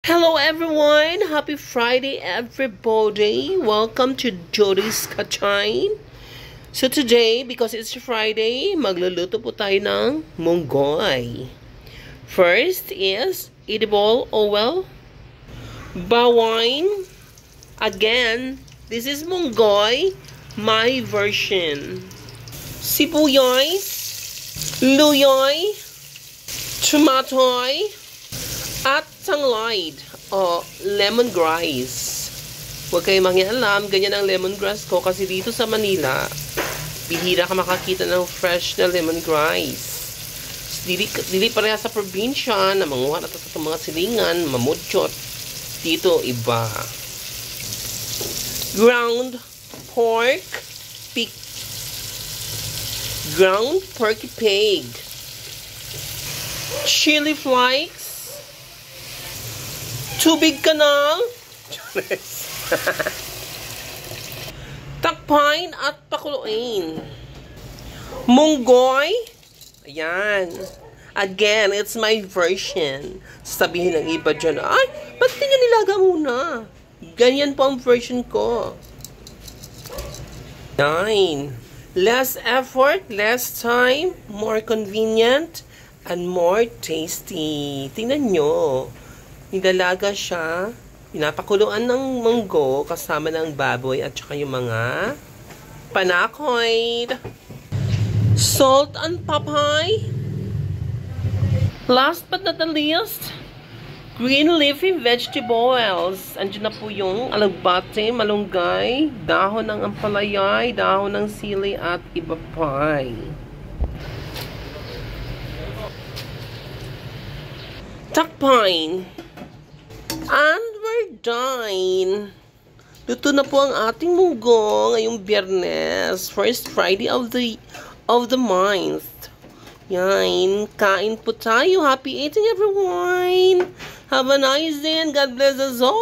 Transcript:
Hello everyone! Happy Friday everybody! Welcome to Jody's Kachain. So today, because it's Friday, magluluto po tayo ng munggoy. First is edible oil, bawang. Again, this is munggoy, my version. Sibuyas, luyoy, tomatoy, at tanglad o lemongrass. Huwag kayo mangialam, ganyan ang lemongrass ko kasi dito sa Manila, bihira ka makakita ng fresh na lemongrass. Dili pareha sa probinsya na manguha na sa mga silingan, mamudchot. Dito iba. Ground pork pig. Ground porky pig. Chili flakes. Tubig ka na. Takpain at pakuluin. Munggoy. Ayan. Again, it's my version. Sabihin ng iba dyan, ay, ba't di nyo nilaga muna? Ganyan po ang version ko. 9. Less effort, less time, more convenient, and more tasty. Tingnan nyo. Nidalaga siya. Pinapakuluan ng munggo kasama ng baboy at saka yung mga panakoy. Salt and papay. Last but not the least, green leafy vegetables. Andiyan na po yung alagbate, malunggay, dahon ng ampalaya, dahon ng sili at iba pa. Takpain. And we're done. Luto na po ang ating munggo ngayong Biyernes, first Friday of the month. Yan, kain po tayo. Happy eating everyone. Have a nice day and God bless us all.